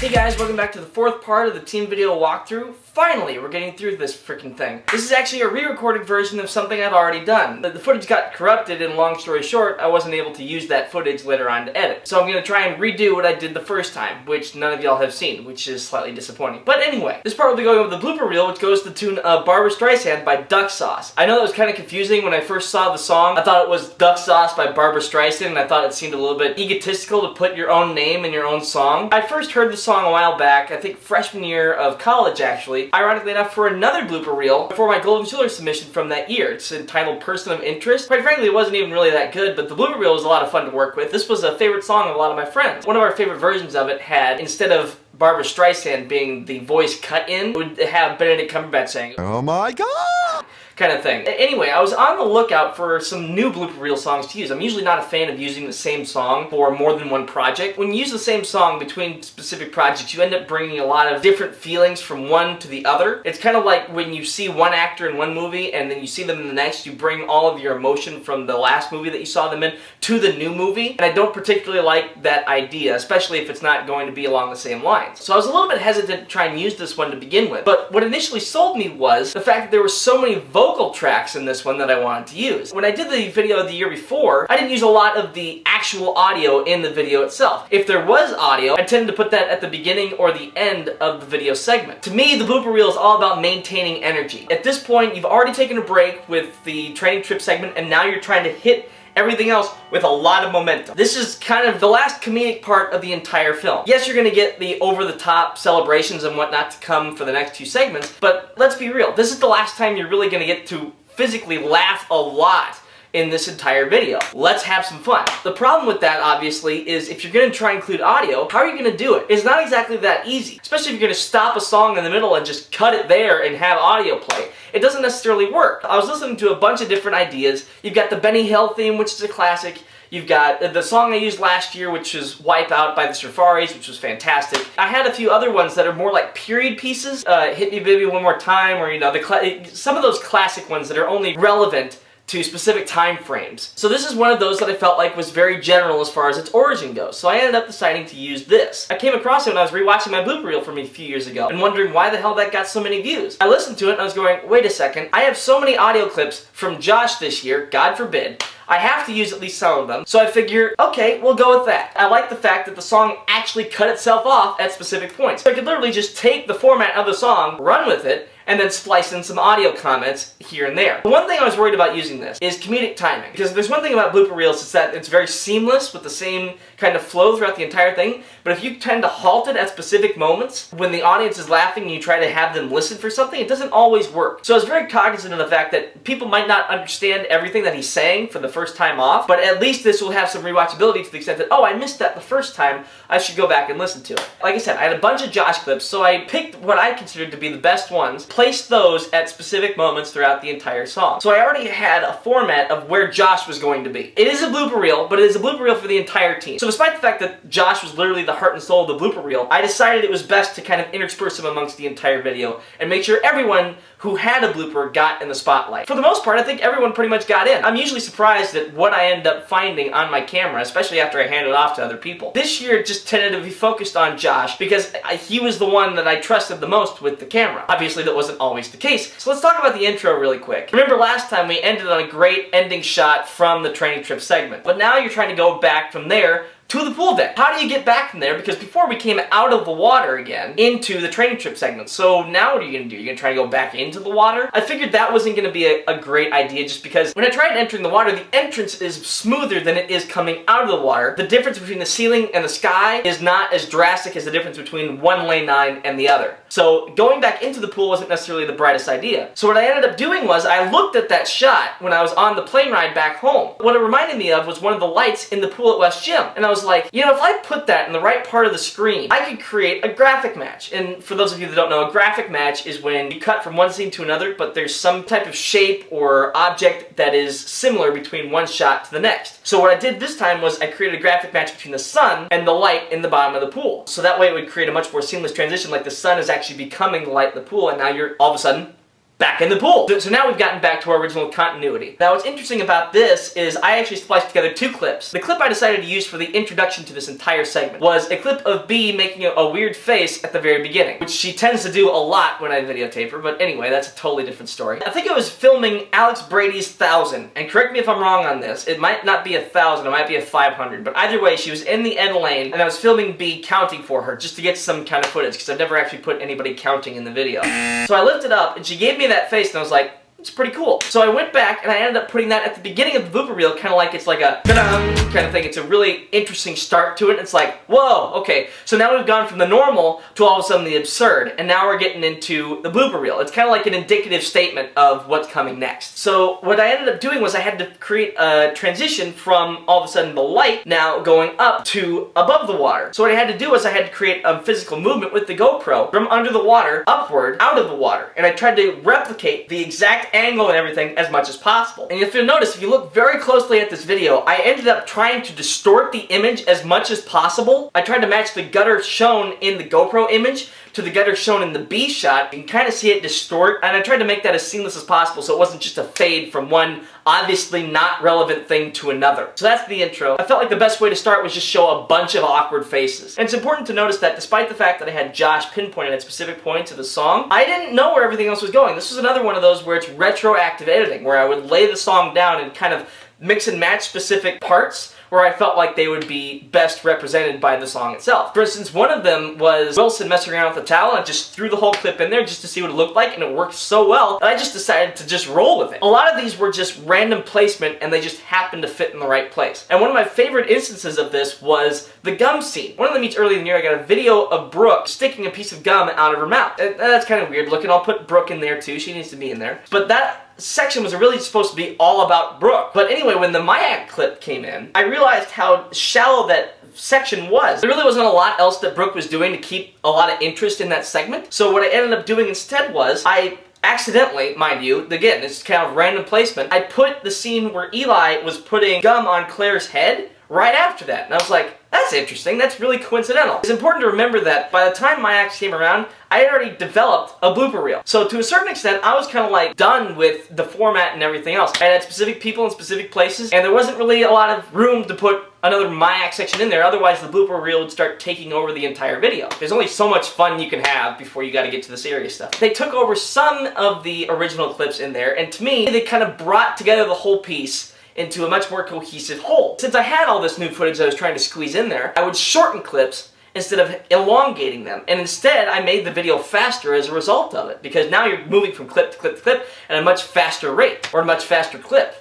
Hey guys, welcome back to the fourth part of the team video walkthrough. Finally, we're getting through this freaking thing. This is actually a re-recorded version of something I've already done. The footage got corrupted, and long story short, I wasn't able to use that footage later on to edit. So I'm going to try and redo what I did the first time, which none of y'all have seen, which is slightly disappointing. But anyway, this part will be going over the blooper reel, which goes to the tune of Barbra Streisand by Duck Sauce. I know that was kind of confusing when I first saw the song. I thought it was Duck Sauce by Barbra Streisand, and I thought it seemed a little bit egotistical to put your own name in your own song. I first heard the song a while back, I think freshman year of college actually, ironically enough for another blooper reel before my Golden Schiller submission from that year. It's entitled Person of Interest. Quite frankly, it wasn't even really that good, but the blooper reel was a lot of fun to work with. This was a favorite song of a lot of my friends. One of our favorite versions of it had, instead of Barbra Streisand being the voice cut in, would have Benedict Cumberbatch saying, "Oh my God!" kind of thing. Anyway, I was on the lookout for some new blooper reel songs to use. I'm usually not a fan of using the same song for more than one project. When you use the same song between specific projects, you end up bringing a lot of different feelings from one to the other. It's kind of like when you see one actor in one movie and then you see them in the next, you bring all of your emotion from the last movie that you saw them in to the new movie. And I don't particularly like that idea, especially if it's not going to be along the same lines. So I was a little bit hesitant to try and use this one to begin with. But what initially sold me was the fact that there were so many vocal tracks in this one that I wanted to use. When I did the video the year before, I didn't use a lot of the actual audio in the video itself. If there was audio, I tended to put that at the beginning or the end of the video segment. To me, the blooper reel is all about maintaining energy. At this point, you've already taken a break with the training trip segment, and now you're trying to hit everything else with a lot of momentum. This is kind of the last comedic part of the entire film. Yes, you're going to get the over-the-top celebrations and whatnot to come for the next two segments, but let's be real, this is the last time you're really going to get to physically laugh a lot in this entire video. Let's have some fun. The problem with that, obviously, is if you're going to try and include audio, how are you going to do it? It's not exactly that easy, especially if you're going to stop a song in the middle and just cut it there and have audio play. It doesn't necessarily work. I was listening to a bunch of different ideas. You've got the Benny Hill theme, which is a classic. You've got the song I used last year, which is Wipe Out by the Safaris, which was fantastic. I had a few other ones that are more like period pieces. Hit Me Baby One More Time, or, you know, some of those classic ones that are only relevant to specific time frames. So this is one of those that I felt like was very general as far as its origin goes. So I ended up deciding to use this. I came across it when I was rewatching my blooper reel from a few years ago and wondering why the hell that got so many views. I listened to it and I was going, wait a second, I have so many audio clips from Josh this year, God forbid, I have to use at least some of them. So I figure, okay, we'll go with that. I like the fact that the song actually cut itself off at specific points. So I could literally just take the format of the song, run with it, and then splice in some audio comments here and there. The one thing I was worried about using this is comedic timing. Because there's one thing about blooper reels, is that it's very seamless with the same kind of flow throughout the entire thing, but if you tend to halt it at specific moments, when the audience is laughing and you try to have them listen for something, it doesn't always work. So I was very cognizant of the fact that people might not understand everything that he's saying for the first time off, but at least this will have some rewatchability to the extent that, oh, I missed that the first time, I should go back and listen to it. Like I said, I had a bunch of Josh clips, so I picked what I considered to be the best ones, placed those at specific moments throughout the entire song. So I already had a format of where Josh was going to be. It is a blooper reel, but it is a blooper reel for the entire team. So despite the fact that Josh was literally the heart and soul of the blooper reel, I decided it was best to kind of intersperse him amongst the entire video and make sure everyone who had a blooper got in the spotlight. For the most part, I think everyone pretty much got in. I'm usually surprised at what I end up finding on my camera, especially after I hand it off to other people. This year it just tended to be focused on Josh because he was the one that I trusted the most with the camera. Obviously that wasn't always the case. So let's talk about the intro really quick. Remember last time we ended on a great ending shot from the training trip segment, but now you're trying to go back from there to the pool deck. How do you get back from there? Because before we came out of the water again into the training trip segment. So now what are you going to do? You're going to try to go back into the water? I figured that wasn't going to be a great idea just because when I tried entering the water, the entrance is smoother than it is coming out of the water. The difference between the ceiling and the sky is not as drastic as the difference between one lane 9 and the other. So going back into the pool wasn't necessarily the brightest idea. So what I ended up doing was I looked at that shot when I was on the plane ride back home. What it reminded me of was one of the lights in the pool at West Gym. And I was like, you know, if I put that in the right part of the screen, I could create a graphic match. And for those of you that don't know, a graphic match is when you cut from one scene to another, but there's some type of shape or object that is similar between one shot to the next. So what I did this time was I created a graphic match between the sun and the light in the bottom of the pool. So that way it would create a much more seamless transition, like the sun is actually becoming the light in the pool, and now you're all of a sudden back in the pool. So now we've gotten back to our original continuity. Now what's interesting about this is I actually spliced together 2 clips. The clip I decided to use for the introduction to this entire segment was a clip of B making a weird face at the very beginning, which she tends to do a lot when I videotape her, but anyway, that's a totally different story. I think I was filming Alex Brady's 1,000, and correct me if I'm wrong on this, it might not be 1,000, it might be 500, but either way, she was in the end lane, and I was filming B counting for her, just to get some kind of footage, because I've never actually put anybody counting in the video. So I lifted up, and she gave me that face, and I was like, it's pretty cool. So I went back and I ended up putting that at the beginning of the blooper reel, kind of like it's like a ta-dum kind of thing. It's a really interesting start to it. It's like, whoa, okay. So now we've gone from the normal to all of a sudden the absurd, and now we're getting into the blooper reel. It's kind of like an indicative statement of what's coming next. So what I ended up doing was I had to create a transition from all of a sudden the light now going up to above the water. So what I had to do was I had to create a physical movement with the GoPro from under the water upward out of the water, and I tried to replicate the exact angle and everything as much as possible. And if you'll notice, if you look very closely at this video, I ended up trying to distort the image as much as possible. I tried to match the gutter shown in the GoPro image to the gutter shown in the B shot. You can kind of see it distort, and I tried to make that as seamless as possible so it wasn't just a fade from one obviously not relevant thing to another. So that's the intro. I felt like the best way to start was just show a bunch of awkward faces. And it's important to notice that despite the fact that I had Josh pinpointed at specific points of the song, I didn't know where everything else was going. This was another one of those where it's retroactive editing, where I would lay the song down and kind of mix and match specific parts where I felt like they would be best represented by the song itself. For instance, one of them was Wilson messing around with the towel, and I just threw the whole clip in there just to see what it looked like, and it worked so well that I just decided to just roll with it. A lot of these were just random placement, and they just happened to fit in the right place. And one of my favorite instances of this was the gum scene. One of them each early in the year, I got a video of Brooke sticking a piece of gum out of her mouth. That's kind of weird looking. I'll put Brooke in there too. She needs to be in there. But that section was really supposed to be all about Brooke. But anyway, when the Mayak clip came in, I realized how shallow that section was. There really wasn't a lot else that Brooke was doing to keep a lot of interest in that segment. So what I ended up doing instead was, I accidentally, mind you, again, it's kind of random placement, I put the scene where Eli was putting gum on Claire's head right after that. And I was like, that's interesting, that's really coincidental. It's important to remember that by the time Mayak came around, I had already developed a blooper reel. So to a certain extent, I was kind of like done with the format and everything else. I had specific people in specific places, and there wasn't really a lot of room to put another Mayak section in there, otherwise the blooper reel would start taking over the entire video. There's only so much fun you can have before you gotta get to the serious stuff. They took over some of the original clips in there, and to me, they kind of brought together the whole piece into a much more cohesive whole. Since I had all this new footage I was trying to squeeze in there, I would shorten clips instead of elongating them. And instead, I made the video faster as a result of it, because now you're moving from clip to clip to clip at a much faster rate, or a much faster clip.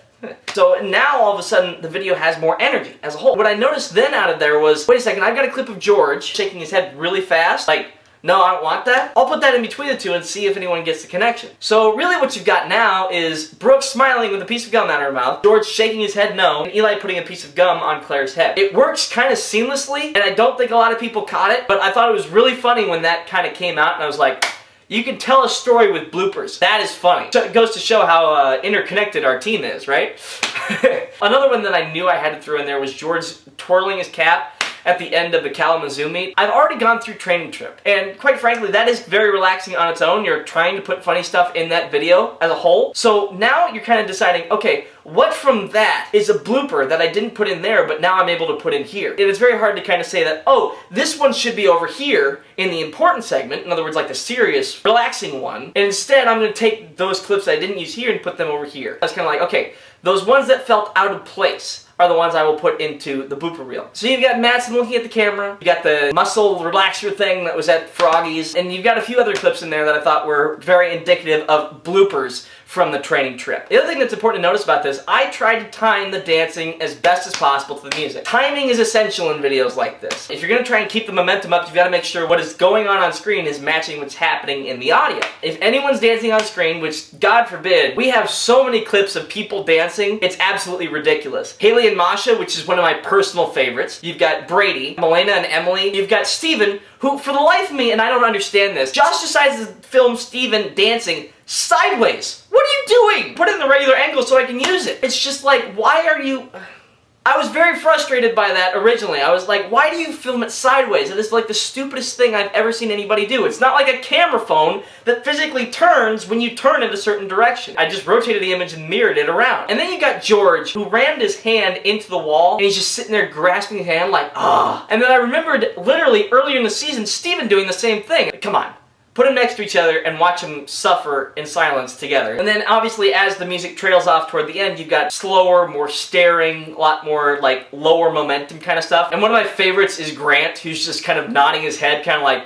So now, all of a sudden, the video has more energy as a whole. What I noticed then out of there was, wait a second, I've got a clip of George shaking his head really fast, like, no, I don't want that. I'll put that in between the two and see if anyone gets the connection. So really what you've got now is Brooke smiling with a piece of gum out of her mouth, George shaking his head no, and Eli putting a piece of gum on Claire's head. It works kind of seamlessly, and I don't think a lot of people caught it, but I thought it was really funny when that kind of came out, and I was like, you can tell a story with bloopers. That is funny. So it goes to show how interconnected our team is, right? Another one that I knew I had to throw in there was George twirling his cap at the end of the Kalamazoo meet. I've already gone through Training Trip, and quite frankly, that is very relaxing on its own. You're trying to put funny stuff in that video as a whole. So now you're kind of deciding, okay, what from that is a blooper that I didn't put in there, but now I'm able to put in here? And it's very hard to kind of say that, oh, this one should be over here in the important segment, in other words, like the serious, relaxing one, and instead I'm going to take those clips that I didn't use here and put them over here. That's kind of like, okay, those ones that felt out of place are the ones I will put into the blooper reel. So you've got Madsen looking at the camera, you got the muscle relaxer thing that was at Froggy's, and you've got a few other clips in there that I thought were very indicative of bloopers from the Training Trip. The other thing that's important to notice about this, I tried to time the dancing as best as possible to the music. Timing is essential in videos like this. If you're going to try and keep the momentum up, you've got to make sure what is going on screen is matching what's happening in the audio. If anyone's dancing on screen, which God forbid, we have so many clips of people dancing, it's absolutely ridiculous. Haley and Masha, which is one of my personal favorites. You've got Brady, Melena and Emily. You've got Steven, who, for the life of me, and I don't understand this, Josh decides to film Steven dancing sideways. What are you doing? Put it in the regular angle so I can use it. It's just like, why are you... I was very frustrated by that originally. I was like, why do you film it sideways? It is like the stupidest thing I've ever seen anybody do. It's not like a camera phone that physically turns when you turn in a certain direction. I just rotated the image and mirrored it around. And then you got George, who rammed his hand into the wall, and he's just sitting there grasping his hand like, ah. And then I remembered literally earlier in the season, Steven doing the same thing. Come on. Put them next to each other and watch them suffer in silence together. And then obviously as the music trails off toward the end, you've got slower, more staring, a lot more like lower momentum kind of stuff. And one of my favorites is Grant, who's just kind of nodding his head, kind of like...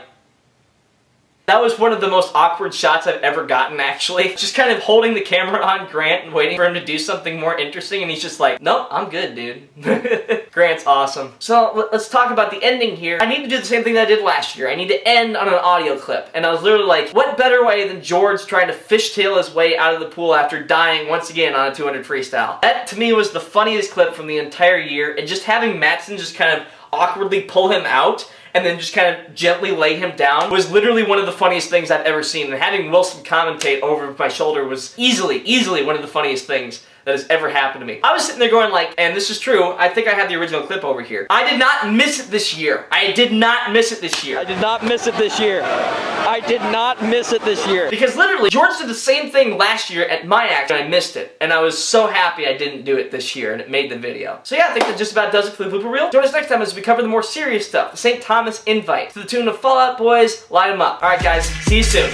That was one of the most awkward shots I've ever gotten, actually. Just kind of holding the camera on Grant and waiting for him to do something more interesting, and he's just like, nope, I'm good, dude. Grant's awesome. So let's talk about the ending here. I need to do the same thing that I did last year. I need to end on an audio clip. And I was literally like, what better way than George trying to fishtail his way out of the pool after dying once again on a 200 freestyle? That, to me, was the funniest clip from the entire year, and just having Mattson just kind of awkwardly pull him out and then just kind of gently lay him down was literally one of the funniest things I've ever seen. And having Wilson commentate over my shoulder was easily one of the funniest things that has ever happened to me. I was sitting there going like, and this is true, I think I have the original clip over here. I did not miss it this year. I did not miss it this year. I did not miss it this year. I did not miss it this year. Because literally, George did the same thing last year at my act and I missed it. And I was so happy I didn't do it this year and it made the video. So yeah, I think that just about does it for the Blooper Reel. Join us next time as we cover the more serious stuff. The St. Thomas invite. To the tune of Fall Out Boys, light 'em up. Alright guys, see you soon.